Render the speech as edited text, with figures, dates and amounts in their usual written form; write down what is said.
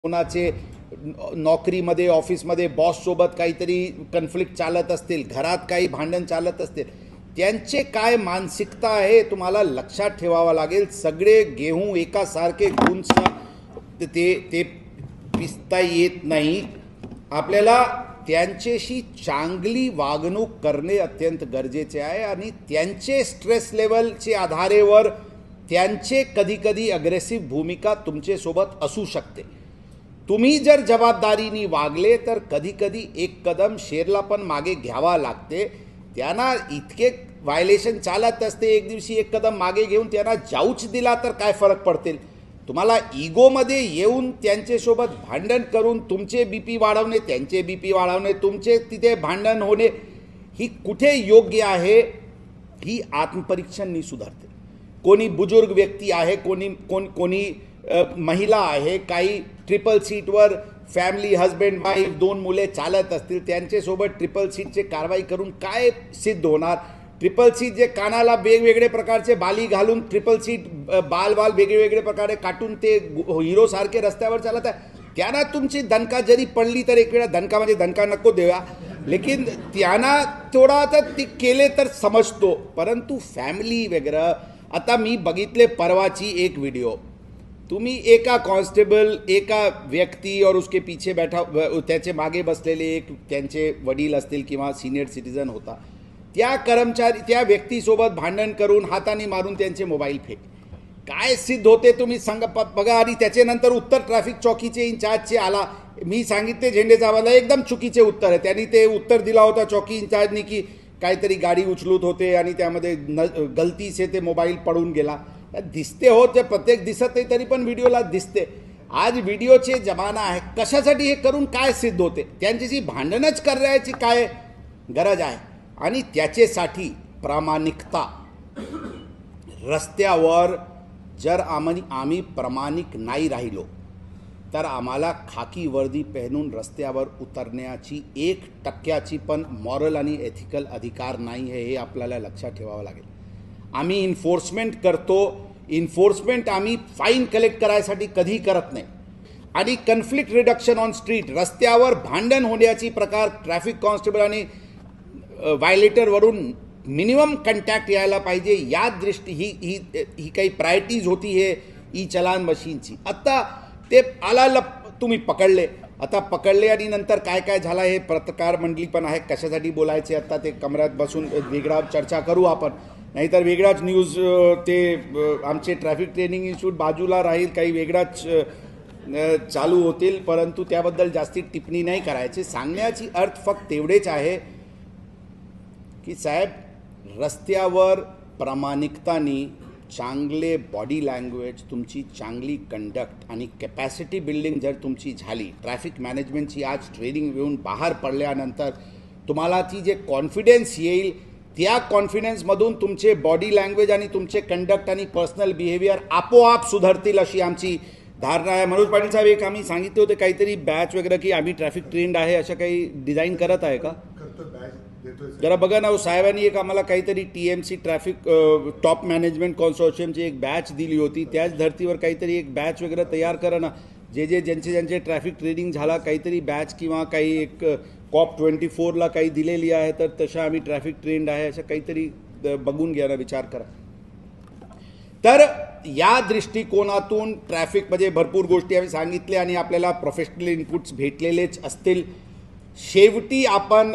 कोणाचे नोकरीमध्ये ऑफिसमध्ये बॉससोबत काहीतरी कन्फ्लिक्ट चालत असतील, घरात काही भांडण चालत असतील, त्यांचे काय मानसिकता आहे तुम्हाला लक्षात ठेवावं लागेल. सगळे गेहूं एकासारखे गुंज ते पिसता येत नाही. आपल्याला त्यांच्याशी चांगली वागणूक करणे अत्यंत गरजेचे आहे आणि त्यांचे स्ट्रेस लेवलचे आधारेवर त्यांचे कधीकधी अग्रेसिव्ह भूमिका तुमच्यासोबत असू शकते. तुम्ही जर जबाबदारीने वागले तर कधीकधी एक कदम शेरला पण मागे घ्यावा लागते. त्यांना इतके व्हायलेशन चालत असते, एक दिवशी एक कदम मागे घेऊन त्यांना जाऊच दिला तर काय फरक पडतील. तुम्हाला इगोमध्ये येऊन त्यांच्यासोबत भांडण करून तुमचे बीपी वाढवणे, त्यांचे बीपी वाढवणे, तुमचे तिथे भांडण होणे ही कुठे योग्य आहे. ही आत्मपरीक्षणनी सुधारते. कोणी बुजुर्ग व्यक्ती आहे, कोणी महिला आहे, काही ट्रिपल सीटवर फॅमिली हजबंड वाईफ 2 मुले चालत असतील, त्यांच्यासोबत ट्रिपल सीटचे कारवाई करून काय सिद्ध होणार. ट्रिपल सीट जे कानाला वेगवेगळे प्रकारचे बाली घालून ट्रिपल सीट बाल वेगवेगळे प्रकारे काटून ते हिरोसारखे रस्त्यावर चालत आहे. त्यांना तुमची दणका जरी पडली तर एक वेळा दणका म्हणजे दणका नको देऊया, लेकिन त्यांना थोडा तर ती केले तर समजतो. परंतु फॅमिली वगैरे, आता मी बघितले परवाची एक व्हिडिओ, तुम्ही एका कॉन्स्टेबल, एका व्यक्ती और उसके पीछे बैठा, त्याचे मागे बसलेले एक त्यांचे वडील असतील किंवा सिनियर सिटीजन होता, त्या कर्मचारी त्या व्यक्तीसोबत भांडण करून हाताने मारून त्यांचे मोबाईल फेक. काय सिद्ध होते तुम्ही सांगा बघा. आणि त्याच्यानंतर उत्तर ट्रॅफिक चौकीचे इंचार्जचे आला. मी सांगितले झेंडेचा आवाज एकदम चुकीचे उत्तर आहे. त्यांनी ते उत्तर दिला होता चौकी इंचार्जनी की काहीतरी गाडी उचलत होते आणि त्यामध्ये गलतीचे ते मोबाईल पडून गेला. दिसते हो, ते प्रत्येक दिसत नाही तरी पण व्हिडिओला दिसते. आज व्हिडिओचे जमाना आहे. कशासाठी हे करून काय सिद्ध होते. त्यांच्याशी भांडणच करायची काय गरज आहे. आणि त्याच्यासाठी प्रामाणिकता. रस्त्यावर जर आम्ही प्रामाणिक नाही राहिलो तर आम्हाला खाकी वर्दी पहनून रस्त्यावर उतरण्याची 1% पण मॉरल आणि एथिकल अधिकार नाही आहे. हे आपल्याला लक्षात ठेवावं लागेल. आम्ही इन्फोर्समेंट करतो. इन्फोर्समेंट आम्ही फाईन कलेक्ट करायसाठी कधी करत नाही. आणि कन्फ्लिक्ट रिडक्शन ऑन स्ट्रीट, रस्त्यावर भांडण होण्याची प्रकार ट्रॅफिक कॉन्स्टेबल आणि व्हायलेटरवरून मिनिमम कंटॅक्ट यायला पाहिजे. या दृष्टी ही काही प्रायोरिटीज होती हे ई चलान मशीनची. आत्ता ते तुम्ही पकडले, आता पकडले आणि नंतर काय काय झालं हे पत्रकार मंडळी पण आहे, कशासाठी बोलायचे आता ते कमऱ्यात बसून वेगळा चर्चा करू आपण, नाहीतर वेगळाच न्यूज ते आमचे ट्रॅफिक ट्रेनिंग इन्स्टिट्यूट बाजूला राहील, काही वेगळाच चालू होतील. परंतु त्याबद्दल जास्ती टिप्पणी नाही करायची. सांगण्याची अर्थ फक्त तेवढेच आहे की साहेब, रस्त्यावर प्रामाणिकतानी चांगले बॉडी लँग्वेज, तुमची चांगली कंडक्ट आणि कॅपॅसिटी बिल्डिंग जर तुमची झाली, ट्रॅफिक मॅनेजमेंटची आज ट्रेनिंग घेऊन बाहेर पडल्यानंतर तुम्हाला ती जे कॉन्फिडन्स येईल, त्या कॉन्फिडन्समधून तुमचे बॉडी लँग्वेज आणि तुमचे कंडक्ट आणि पर्सनल बिहेवियर आपोआप सुधारतील अशी आमची धारणा आहे. मनोज पाटील साहेब, एक आम्ही सांगितले होते काहीतरी बॅच वगैरे की आम्ही ट्रॅफिक ट्रेंड आहे, अशा काही डिझाईन करत आहे का? जरा बघा ना. साहेबांनी एक आम्हाला काहीतरी TMC ट्रॅफिक टॉप मॅनेजमेंट कॉन्सोर्शियमची एक बॅच दिली होती. त्याच धर्तीवर काहीतरी एक बॅच वगैरे तयार करा ना. ज्यांचे ट्रॅफिक ट्रेनिंग झाला काहीतरी बॅच किंवा काही एक COP24ला काही दिलेली आहे, तर तशा आम्ही ट्रॅफिक ट्रेंड आहे अशा काहीतरी बघून घ्या ना, विचार करा. तर या दृष्टिकोनातून ट्रॅफिकमध्ये भरपूर गोष्टी आम्ही सांगितल्या आणि आपल्याला प्रोफेशनल इनपुट्स भेटलेलेच असतील. शेवटी आपण